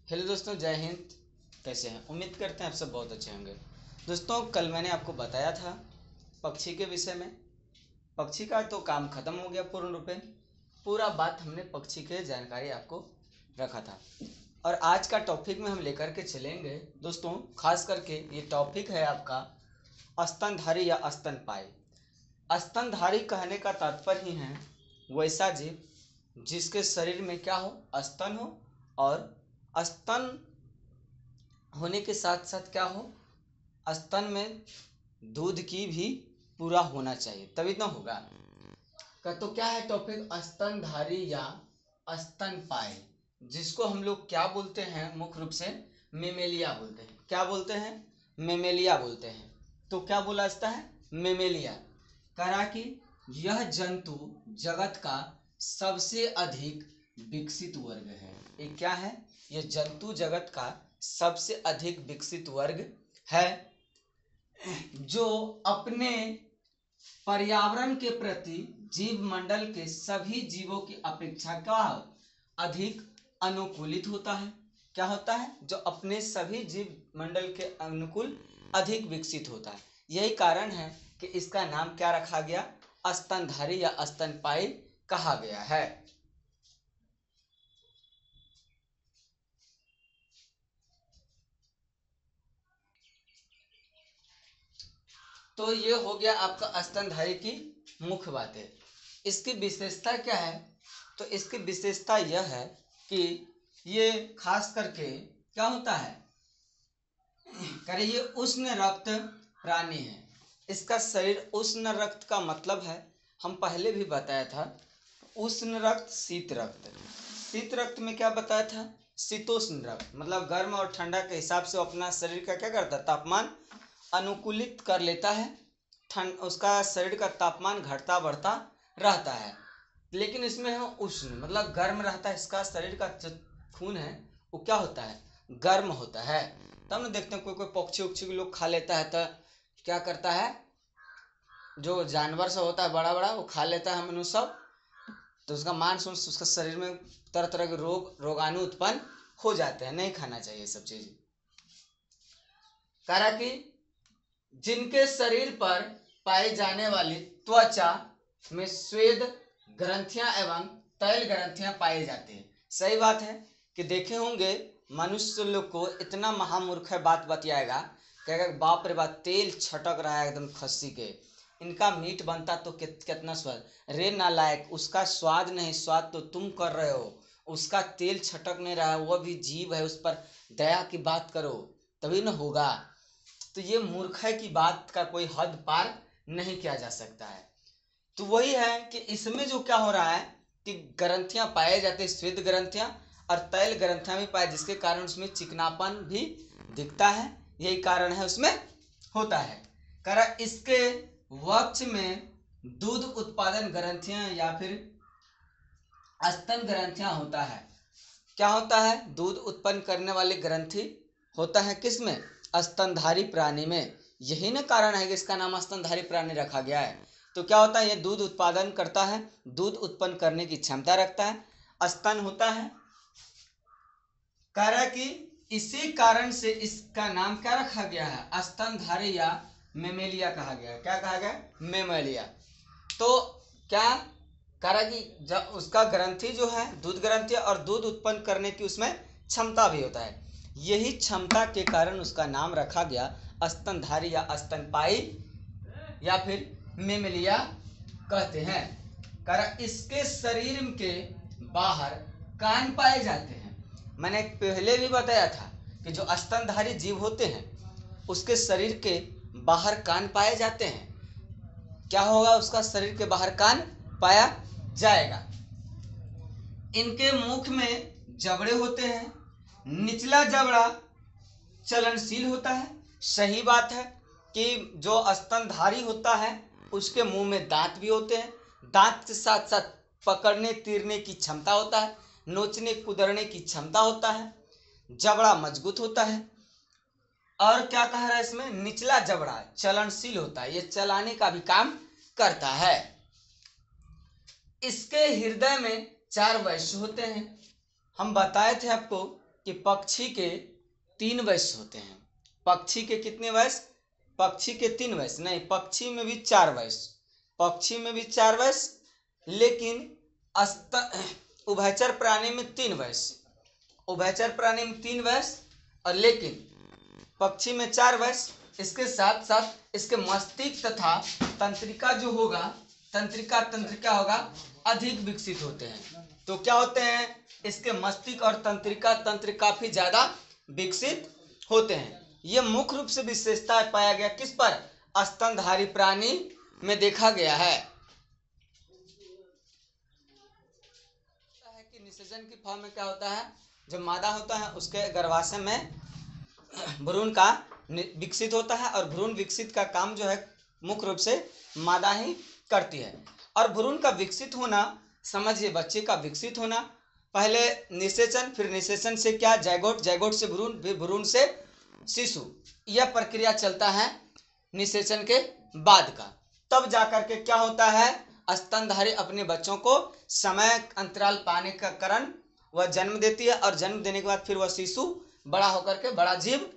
Hello दोस्तों, जय हिंद। कैसे हैं? उम्मीद करते हैं आप सब बहुत अच्छे होंगे। दोस्तों, कल मैंने आपको बताया था पक्षी के विषय में। पक्षी का तो काम खत्म हो गया पूर्ण रूपे। पूरा बात हमने पक्षी के जानकारी आपको रखा था। और आज का टॉपिक में हम लेकर के चलेंगे दोस्तों, खास करके ये टॉपिक है आपका स्तनधारी या स्तनपायी। स्तनधारी कहने का तात्पर्य ही है वैसा जीव जिसके शरीर में क्या हो, स्तन हो, और स्तन होने के साथ साथ क्या हो, स्तन में दूध की भी पूरा होना चाहिए, तभी तो होगा। तो क्या है टॉपिक? स्तनधारी या स्तनपायी, जिसको हम लोग क्या बोलते हैं? मुख्य रूप से मेमेलिया बोलते हैं। क्या बोलते हैं? मेमेलिया बोलते हैं। तो क्या बोला जाता है? मेमेलिया। करा कि यह जंतु जगत का सबसे अधिक विकसित वर्ग है। ये क्या है? ये जंतु जगत का सबसे अधिक विकसित वर्ग है, जो अपने पर्यावरण के प्रति जीव मंडल के सभी जीवों की अपेक्षा का अधिक अनुकूलित होता है। क्या होता है? जो अपने सभी जीव मंडल के अनुकूल अधिक विकसित होता है। यही कारण है कि इसका नाम क्या रखा गया? स्तनधारी या स्तनपायी कहा गया है। तो ये हो गया आपका स्तनधारी की मुख्य बातें। इसकी विशेषता क्या है? तो इसकी विशेषता यह है कि ये खास करके क्या होता है, करे ये उष्ण रक्त प्राणी है। इसका शरीर उष्ण रक्त का मतलब है, हम पहले भी बताया था, उष्ण रक्त शीत रक्त। शीत रक्त में क्या बताया था? शीतोष्ण रक्त, मतलब गर्म और ठंडा के हिसाब से अपना शरीर का क्या करता है, तापमान अनुकूलित कर लेता है। ठंड उसका शरीर का तापमान घटता बढ़ता रहता है। लेकिन इसमें है उष्ण, मतलब गर्म रहता है। इसका शरीर का जो खून है वो क्या होता है? गर्म होता है। तब ना देखते हैं कोई कोई पक्षी उक्षी लोग खा लेता है, तो क्या करता है, जो जानवर सब होता है बड़ा बड़ा वो खा लेता है मनुष्य सब, तो उसका मांस उसका शरीर में तरह तरह के रोगाणु उत्पन्न हो जाते हैं। नहीं खाना चाहिए सब चीज। कारण कि जिनके शरीर पर पाई जाने वाली त्वचा में स्वेद ग्रंथियां एवं तैल ग्रंथियां पाई जाती हैं। सही बात है कि देखे होंगे मनुष्य लोग को इतना महामूर्ख है, बात बतियाएगा, कहेगा बाप रे बाप तेल छटक रहा है एकदम खस्सी के, इनका मीट बनता तो कितना स्वाद। रे नालायक, उसका स्वाद नहीं, स्वाद तो तुम कर रहे हो। उसका तेल छटक नहीं रहा है, वह भी जीव है, उस पर दया की बात करो तभी न होगा। तो ये मूर्खता की बात का कोई हद पार नहीं किया जा सकता है। तो वही है कि इसमें जो क्या हो रहा है कि ग्रंथियां पाए जाते हैं, श्वेत ग्रंथियां और तैल ग्रंथियां भी पाए, जिसके कारण उसमें चिकनापन भी दिखता है। यही कारण है उसमें होता है। कारण इसके वक्ष में दूध उत्पादन ग्रंथियां या फिर स्तन ग्रंथियां होता है। क्या होता है? दूध उत्पन्न करने वाली ग्रंथि होता है किसमें? स्तनधारी प्राणी में। यही ना कारण है कि इसका नाम स्तनधारी प्राणी रखा गया है। तो क्या होता है? ये दूध उत्पादन करता है, दूध उत्पन्न करने की क्षमता रखता है, स्तन होता है। कारण कि इसी कारण से इसका नाम क्या रखा गया है? स्तनधारी या मेमेलिया कहा गया है। क्या कहा गया? मेमेलिया। तो क्या कारण कि जब उसका ग्रंथि जो है दूध ग्रंथि, और दूध उत्पन्न करने की उसमें क्षमता भी होता है। यही क्षमता के कारण उसका नाम रखा गया स्तनधारी या स्तनपायी या फिर मेमेलिया कहते हैं। कारण इसके शरीर के बाहर कान पाए जाते हैं। मैंने पहले भी बताया था कि जो स्तनधारी जीव होते हैं उसके शरीर के बाहर कान पाए जाते हैं। क्या होगा? उसका शरीर के बाहर कान पाया जाएगा। इनके मुख में जबड़े होते हैं। निचला जबड़ा चलनशील होता है। सही बात है कि जो स्तनधारी होता है उसके मुंह में दांत भी होते हैं। दांत के साथ साथ पकड़ने तीरने की क्षमता होता है, नोचने कुदरने की क्षमता होता है, जबड़ा मजबूत होता है। और क्या कह रहा है इसमें? निचला जबड़ा चलनशील होता है, ये चलाने का भी काम करता है। इसके हृदय में 4 वैश्य होते हैं। हम बताए थे आपको कि पक्षी के 3 वयस होते हैं। पक्षी के कितने वयस? पक्षी के 3 वयस नहीं, पक्षी में भी 4 वयस, पक्षी में भी 4 वयस, लेकिन उभयचर प्राणी में 3 वयस, उभयचर प्राणी में 3 वयस और लेकिन पक्षी में 4 वयस। इसके साथ साथ इसके मस्तिष्क तथा तंत्रिका जो होगा, तंत्रिका होगा अधिक विकसित होते हैं। तो क्या होते हैं? इसके मस्तिष्क और तंत्र काफी ज्यादा विकसित होते हैं। यह मुख्य रूप से विशेषता पाया गया किस पर? स्तनधारी प्राणी में देखा गया है। कि निषेचन की फॉर्म में क्या होता है? जब मादा होता है उसके गर्भाशय में भ्रूण का विकसित होता है और भ्रूण विकसित का काम जो है मुख्य रूप से मादा ही करती है। और भ्रूण का विकसित होना, समझिए बच्चे का विकसित होना, पहले निषेचन, फिर निषेचन से क्या जायगोट, जायगोट से भ्रूण, फिर भ्रूण से शिशु, यह प्रक्रिया चलता है निषेचन के बाद का। तब जाकर के क्या होता है? स्तनधारी अपने बच्चों को समय अंतराल पाने का कारण वह जन्म देती है और जन्म देने के बाद फिर वह शिशु बड़ा होकर के बड़ा जीव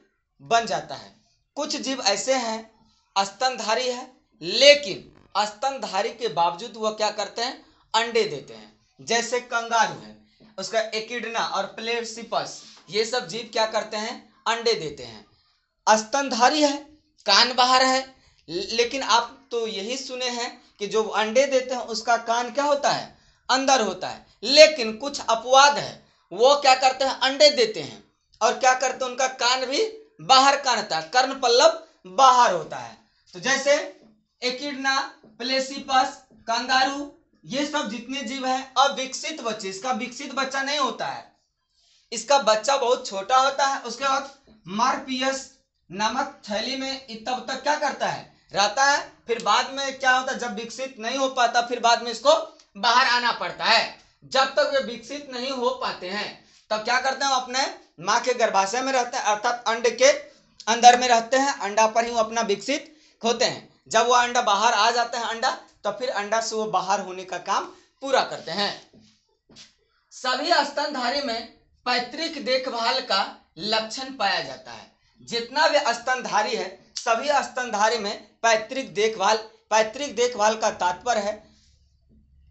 बन जाता है। कुछ जीव ऐसे हैं स्तनधारी है, लेकिन स्तनधारी के बावजूद वह क्या करते हैं? अंडे देते हैं। जैसे कंगारू है, उसका एकिडना और प्लेसिपस, ये सब जीव क्या करते हैं? अंडे देते हैं। स्तनधारी है, कान बाहर है, लेकिन आप तो यही सुने हैं कि जो अंडे देते हैं उसका कान क्या होता है? अंदर होता है। लेकिन कुछ अपवाद है, वो क्या करते हैं? अंडे देते हैं और क्या करते हैं? उनका कान भी बाहर का रहता है, कर्ण पल्लव बाहर होता है। तो जैसे एकिडना, प्लेसिपस, कंगारू, ये सब जितने जीव हैं अविकसित बच्चे, इसका विकसित बच्चा नहीं होता है, इसका बच्चा बहुत छोटा होता है। उसके बाद मार्पियस नामक थैली में तब तक क्या करता है? रहता है। फिर बाद में क्या होता है? जब विकसित नहीं हो पाता फिर बाद में इसको बाहर आना पड़ता है। जब तक वे विकसित नहीं हो पाते हैं तब क्या करते हैं? अपने माँ के गर्भाशय में रहते हैं, अर्थात अंड के अंदर में रहते हैं। अंडा पर ही वो अपना विकसित होते हैं। जब वो अंडा बाहर आ जाता है अंडा, तो फिर अंडा से वो बाहर होने का काम पूरा करते हैं। सभी स्तनधारी में पैतृक देखभाल का लक्षण पाया जाता है। जितना भी स्तनधारी है सभी स्तनधारी में पैतृक देखभाल का तात्पर्य है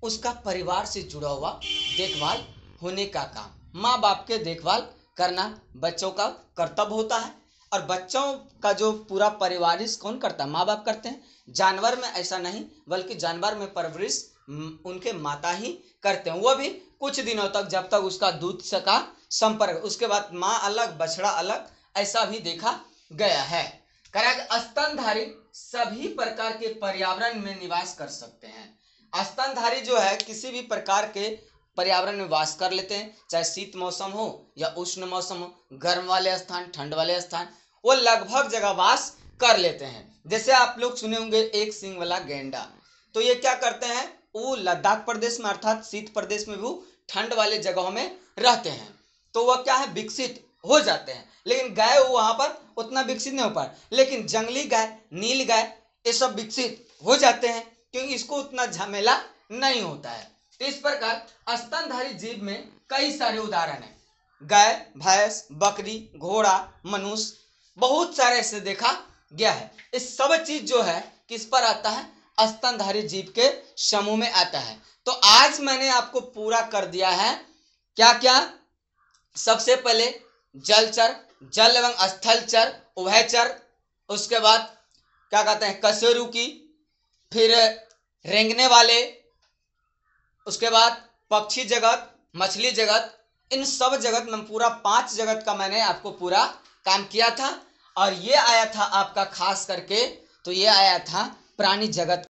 उसका परिवार से जुड़ा हुआ देखभाल होने का काम। माँ बाप के देखभाल करना बच्चों का कर्तव्य होता है। और बच्चों का जो पूरा परवरिश कौन करता है? माँ बाप करते हैं। जानवर में ऐसा नहीं, बल्कि जानवर में परवरिश उनके माता ही करते हैं, वो भी कुछ दिनों तक, जब तक उसका दूध से का संपर्क, उसके बाद माँ अलग बछड़ा अलग, ऐसा भी देखा गया है। स्तनधारी सभी प्रकार के पर्यावरण में निवास कर सकते हैं। स्तनधारी जो है किसी भी प्रकार के पर्यावरण में वास कर लेते हैं, चाहे शीत मौसम हो या उष्ण मौसम हो, गर्म वाले स्थान, ठंड वाले स्थान, वो लगभग जगह वास कर लेते हैं। जैसे आप लोग सुने होंगे एक सींग वाला गैंडा, तो ये क्या करते हैं? वो लद्दाख प्रदेश में अर्थात शीत प्रदेश में भी ठंड वाले जगहों में रहते हैं, तो वह क्या है? विकसित हो जाते हैं। लेकिन गाय वहां पर उतना विकसित नहीं हो पाए, लेकिन जंगली गाय, नील गाय, ये सब विकसित हो जाते हैं क्योंकि इसको उतना झमेला नहीं होता है। तो इस प्रकार स्तनधारी जीव में कई सारे उदाहरण हैं। गाय, भैंस, बकरी, घोड़ा, मनुष्य, बहुत सारे ऐसे देखा गया है। इस सब चीज जो है किस पर आता है? स्तनधारी जीव के समूह में आता है। तो आज मैंने आपको पूरा कर दिया है क्या क्या? सबसे पहले जलचर, जल एवं स्थलचर, उभयचर, उसके बाद क्या कहते हैं? कशेरुकी, फिर रेंगने वाले, उसके बाद पक्षी जगत, मछली जगत, इन सब जगत में पूरा 5 जगत का मैंने आपको पूरा काम किया था। और ये आया था आपका खास करके, तो ये आया था प्राणी जगत।